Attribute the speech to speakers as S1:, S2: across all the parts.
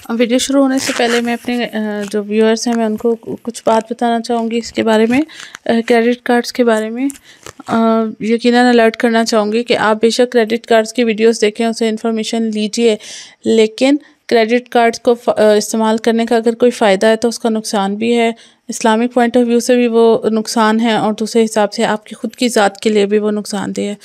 S1: Video शुरू होने से पहले मैं अपने जो व्यूअर्स हैं मैं उनको कुछ बात बताना चाहूँगी इसके बारे में, क्रेडिट कार्ड्स के बारे में। यकीनन अलर्ट करना चाहूँगी कि आप बेशक क्रेडिट कार्ड्स की वीडियोस देखें, उससे इन्फॉर्मेशन लीजिए, लेकिन क्रेडिट कार्ड्स को इस्तेमाल करने का अगर कोई फ़ायदा है तो उसका नुकसान भी है। इस्लामिक पॉइंट ऑफ व्यू से भी वो नुकसान है और दूसरे हिसाब से आपकी ख़ुद की ज़ात के लिए भी वो नुकसानदेह है।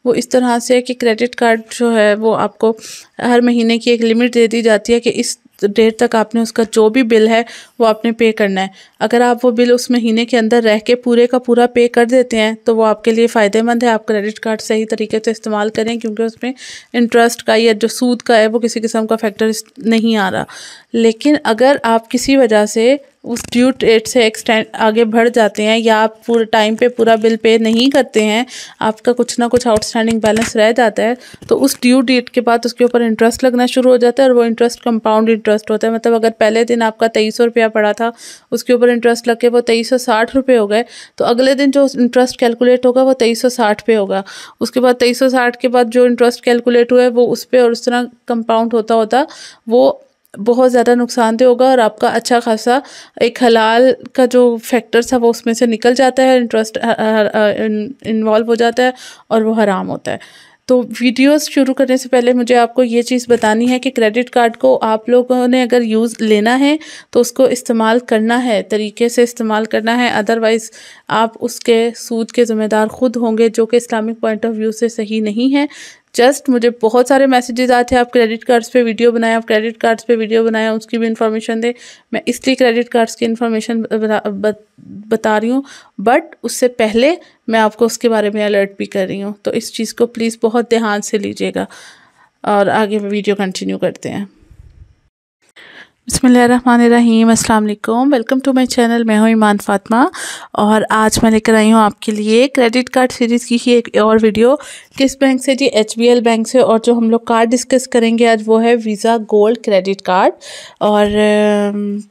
S1: वो इस तरह से है कि क्रेडिट कार्ड जो है वो आपको हर महीने की एक लिमिट दे दी जाती है कि इस डेट तक आपने उसका जो भी बिल है वो आपने पे करना है। अगर आप वो बिल उस महीने के अंदर रह के पूरे का पूरा पे कर देते हैं तो वो आपके लिए फ़ायदेमंद है। आप क्रेडिट कार्ड सही तरीके से इस्तेमाल करें, क्योंकि उसमें इंटरेस्ट का या जो सूद का है वो किसी किस्म का फैक्टर नहीं आ रहा। लेकिन अगर आप किसी वजह से उस ड्यू डेट से एक्सटेंड आगे बढ़ जाते हैं या आप पूरे टाइम पे पूरा बिल पे नहीं करते हैं, आपका कुछ ना कुछ आउटस्टैंडिंग बैलेंस रह जाता है, तो उस ड्यू डेट के बाद उसके ऊपर इंटरेस्ट लगना शुरू हो जाता है और वो इंटरेस्ट कंपाउंड इंटरेस्ट होता है। मतलब अगर पहले दिन आपका 2300 रुपया पड़ा था, उसके ऊपर इंटरेस्ट लग के वो 2360 रुपये हो गए, तो अगले दिन जो इंटरेस्ट कैलकुलेट होगा वो 2360 पे होगा। उसके बाद 2360 के बाद जो इंटरेस्ट कैलकुलेट हुआ है वो उस पर और उस तरह कंपाउंड होता होता वो बहुत ज़्यादा नुकसानदेह होगा और आपका अच्छा खासा एक हलाल का जो फैक्टर था वो उसमें से निकल जाता है, इंटरेस्ट इन्वॉल्व हो जाता है और वो हराम होता है। तो वीडियोस शुरू करने से पहले मुझे आपको ये चीज़ बतानी है कि क्रेडिट कार्ड को आप लोगों ने अगर यूज़ लेना है तो उसको इस्तेमाल करना है, तरीके से इस्तेमाल करना है, अदरवाइज़ आप उसके सूद के ज़िम्मेदार ख़ुद होंगे, जो कि इस्लामिक पॉइंट ऑफ व्यू से सही नहीं है। जस्ट मुझे बहुत सारे मैसेजेस आते हैं, आप क्रेडिट कार्ड्स पे वीडियो बनाएं, आप क्रेडिट कार्ड्स पे वीडियो बनाएं, उसकी भी इन्फॉर्मेशन दें। मैं इसलिए क्रेडिट कार्ड्स की इन्फॉर्मेशन बता रही हूँ, बट उससे पहले मैं आपको उसके बारे में अलर्ट भी कर रही हूँ। तो इस चीज़ को प्लीज़ बहुत ध्यान से लीजिएगा और आगे वीडियो कंटिन्यू करते हैं। बिस्मिल्लाहिर्रहमानिर्रहीम, अस्सलाम वालेकुम, वेलकम टू माय चैनल। मैं हूँ ईमान फ़ातिमा और आज मैं लेकर आई हूँ आपके लिए क्रेडिट कार्ड सीरीज़ की ही एक और वीडियो। किस बैंक से जी? HBL बैंक से। और जो हम लोग कार्ड डिस्कस करेंगे आज वो है वीज़ा गोल्ड क्रेडिट कार्ड। और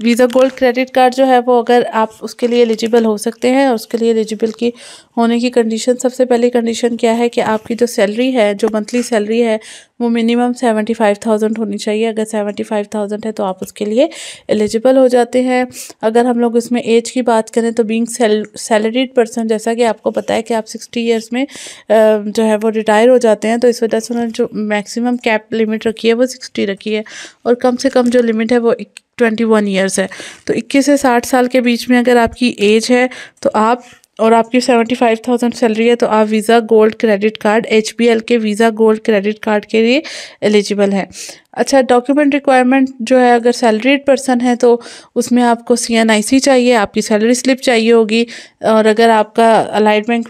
S1: वीज़ा गोल्ड क्रेडिट कार्ड जो है वो अगर आप उसके लिए एलिजिबल हो सकते हैं, और उसके लिए एलिजिबल की होने की कंडीशन, सबसे पहली कंडीशन क्या है कि आपकी जो सैलरी है, जो मंथली सैलरी है वो मिनिमम 75,000 होनी चाहिए। अगर 75,000 है तो आप उसके लिए एलिजिबल हो जाते हैं। अगर हम लोग इसमें एज की बात करें तो बीइंग सैलरीड पर्सन, जैसा कि आपको पता है कि आप 60 ईयर्स में जो है वो रिटायर हो जाते हैं, तो इस वजह से उन्होंने जो मैक्सिमम कैप लिमिट रखी है वो 60 रखी है और कम से कम जो लिमिट है वो 21 ईयर्स है। तो 21 से 60 साल के बीच में अगर आपकी एज है तो आप, और आपकी 75,000 सैलरी है, तो आप visa gold credit card HBL के वीज़ा गोल्ड क्रेडिट कार्ड के लिए एलिजिबल है। अच्छा, डॉक्यूमेंट रिक्वायरमेंट जो है, अगर सैलरीड पर्सन है तो उसमें आपको CNIC चाहिए, आपकी सैलरी स्लिप चाहिए होगी। और अगर आपका अलाइड बैंक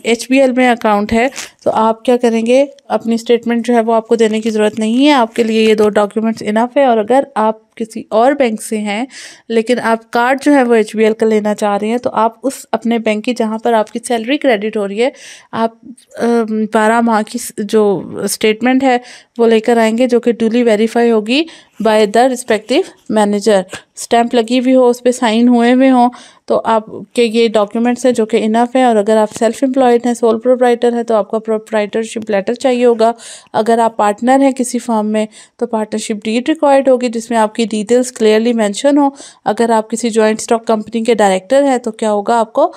S1: HBL में अकाउंट है तो आप क्या करेंगे, अपनी स्टेटमेंट जो है वो आपको देने की ज़रूरत नहीं है, आपके लिए ये 2 डॉक्यूमेंट्स इनफ है। और अगर आप किसी और बैंक से हैं लेकिन आप कार्ड जो है वो HBL का लेना चाह रहे हैं, तो आप उस अपने बैंक की जहाँ पर आपकी सैलरी क्रेडिट हो रही है, आप 12 माह की जो स्टेटमेंट है वो लेकर आएंगे, जो कि डूली वेरीफाई होगी by the respective manager, stamp लगी हुई हो, उस पर साइन हुए हुए हों, तो आपके ये डॉक्यूमेंट्स हैं जो कि इनफ है। और अगर आप सेल्फ एम्प्लॉयड हैं, सोल प्रोप्राइटर है, तो आपका प्रोप्राइटरशिप लेटर चाहिए होगा। अगर आप पार्टनर हैं किसी फर्म में तो पार्टनरशिप डीड रिक्वायर्ड होगी, जिसमें आपकी डिटेल्स क्लियरली मेंशन हो। अगर आप किसी जॉइंट स्टॉक कंपनी के डायरेक्टर हैं तो क्या होगा, आपको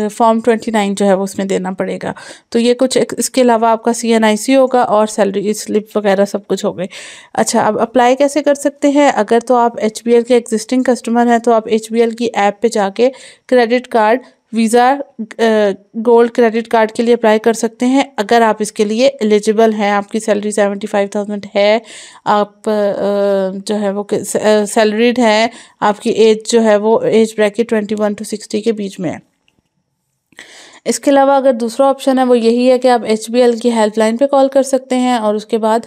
S1: फॉर्म 29 जो है वो उसमें देना पड़ेगा। तो ये कुछ, इसके अलावा आपका CNIC होगा और सैलरी स्लिप वगैरह सब कुछ हो गई। अच्छा, अब अप्लाई कैसे कर सकते हैं? अगर तो आप HBL के एग्जिस्टिंग कस्टमर हैं तो आप HBL की ऐप पे जाके credit card, visa gold credit card के लिए अप्लाई कर सकते हैं। अगर आप इसके लिए एलिजिबल हैं, आपकी सैलरी 75,000 है, आप जो है वो सैलरीड है, आपकी एज जो है वो एज ब्रैकेट 21 to 60 के बीच में है। इसके अलावा अगर दूसरा ऑप्शन है वो यही है कि आप HBL की हेल्पलाइन पे कॉल कर सकते हैं और उसके बाद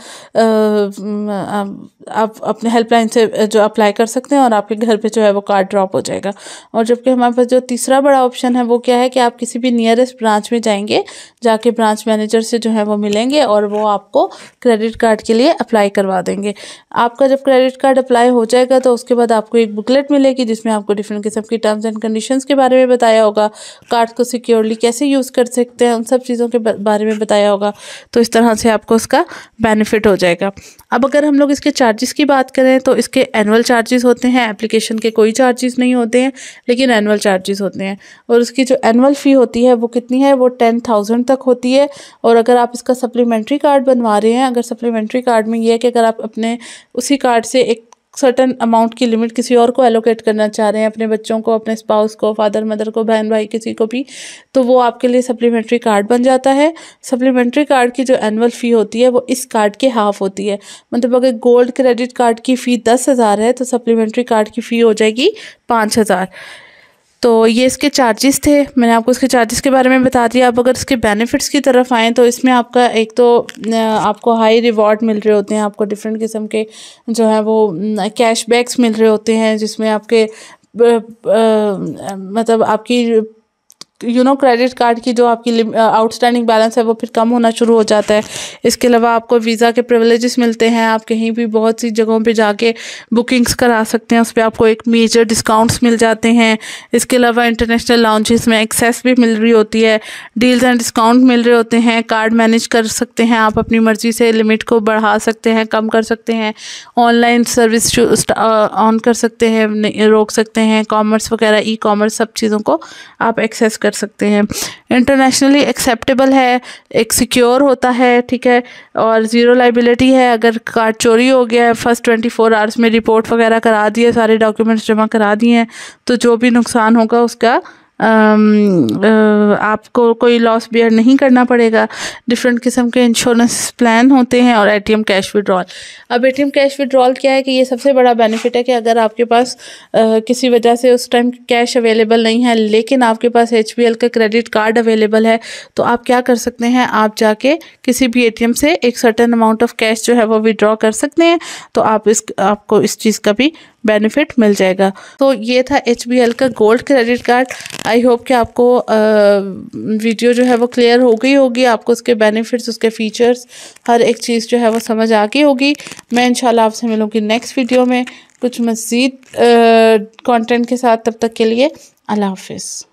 S1: आप अपने हेल्पलाइन से जो अप्लाई कर सकते हैं और आपके घर पे जो है वो कार्ड ड्रॉप हो जाएगा। और जबकि हमारे पास जो तीसरा बड़ा ऑप्शन है वो क्या है कि आप किसी भी नियरेस्ट ब्रांच में जाएंगे, जाके ब्रांच मैनेजर से जो है वो मिलेंगे और वो आपको क्रेडिट कार्ड के लिए अप्लाई करवा देंगे। आपका जब क्रेडिट कार्ड अप्लाई हो जाएगा तो उसके बाद आपको एक बुकलेट मिलेगी जिसमें आपको डिफरेंट किस्म की टर्म्स एंड कंडीशंस के बारे में बताया होगा, कार्ड को सिक्योरली कैसे यूज़ कर सकते हैं, उन सब चीज़ों के बारे में बताया होगा। तो इस तरह से आपको उसका बेनिफिट हो जाएगा। अब अगर हम लोग इसके चार्जेस की बात करें तो इसके एनुअल चार्जेस होते हैं, एप्लीकेशन के कोई चार्जेस नहीं होते हैं, लेकिन एनुअल चार्जेस होते हैं। और उसकी जो एनुअल फ़ी होती है वो कितनी है, वो 10,000 तक होती है। और अगर आप इसका सप्लीमेंट्री कार्ड बनवा रहे हैं, अगर सप्लीमेंट्री कार्ड में ये है कि अगर आप अपने उसी कार्ड से एक सर्टन अमाउंट की लिमिट किसी और को एलोकेट करना चाह रहे हैं, अपने बच्चों को, अपने स्पाउस को, फादर मदर को, बहन भाई किसी को भी, तो वो आपके लिए सप्लीमेंट्री कार्ड बन जाता है। सप्लीमेंट्री कार्ड की जो एनुअल फ़ी होती है वो इस कार्ड के हाफ होती है। मतलब अगर गोल्ड क्रेडिट कार्ड की फ़ी 10,000 है तो सप्लीमेंट्री कार्ड की फ़ी हो जाएगी 5,000। तो ये इसके चार्जेस थे, मैंने आपको इसके चार्जेस के बारे में बता दिया। अब अगर इसके बेनिफिट्स की तरफ आएँ तो इसमें आपका एक तो आपको हाई रिवॉर्ड मिल रहे होते हैं, आपको डिफरेंट किस्म के जो है वो कैशबैक्स मिल रहे होते हैं, जिसमें आपके मतलब आपकी क्रेडिट कार्ड की जो आपकी आउटस्टैंडिंग बैलेंस है वो फिर कम होना शुरू हो जाता है। इसके अलावा आपको वीज़ा के प्रिविलेजेस मिलते हैं, आप कहीं भी बहुत सी जगहों पे जाके बुकिंग्स करा सकते हैं, उस पर आपको एक मेजर डिस्काउंट्स मिल जाते हैं। इसके अलावा इंटरनेशनल लाउंजेस में एक्सेस भी मिल रही होती है, डील्स एंड डिस्काउंट मिल रहे होते हैं, कार्ड मैनेज कर सकते हैं आप अपनी मर्ज़ी से, लिमिट को बढ़ा सकते हैं, कम कर सकते हैं, ऑनलाइन सर्विस ऑन कर सकते हैं, रोक सकते हैं, कॉमर्स वगैरह, ई कॉमर्स सब चीज़ों को आप एक्सेस कर सकते हैं। इंटरनेशनली एक्सेप्टेबल है, एक सिक्योर होता है, ठीक है, और ज़ीरो लाइबिलिटी है। अगर कार्ड चोरी हो गया है, फर्स्ट 24 आवर्स में रिपोर्ट वगैरह करा दिए, सारे डॉक्यूमेंट्स जमा करा दिए हैं, तो जो भी नुकसान होगा उसका आपको कोई लॉस बेयर नहीं करना पड़ेगा। डिफरेंट किस्म के इंश्योरेंस प्लान होते हैं और एटीएम कैश विड्रॉल। अब एटीएम कैश विड्रॉल क्या है कि ये सबसे बड़ा बेनिफिट है कि अगर आपके पास किसी वजह से उस टाइम कैश अवेलेबल नहीं है, लेकिन आपके पास एचबीएल का क्रेडिट कार्ड अवेलेबल है, तो आप क्या कर सकते हैं, आप जाके किसी भी एटीएम से एक सर्टेन अमाउंट ऑफ कैश जो है वो विड्रॉ कर सकते हैं। तो आपको इस चीज़ का भी बेनिफिट मिल जाएगा। तो ये था एचबीएल का gold credit card. I hope कि आपको वीडियो जो है वो क्लियर हो गई होगी, आपको उसके बेनिफिट्स, उसके फीचर्स, हर एक चीज़ जो है वो समझ आ गई होगी। मैं इंशाल्लाह आपसे मिलूँगी नेक्स्ट वीडियो में कुछ मज़ीद कंटेंट के साथ। तब तक के लिए अल्लाह हाफिज़।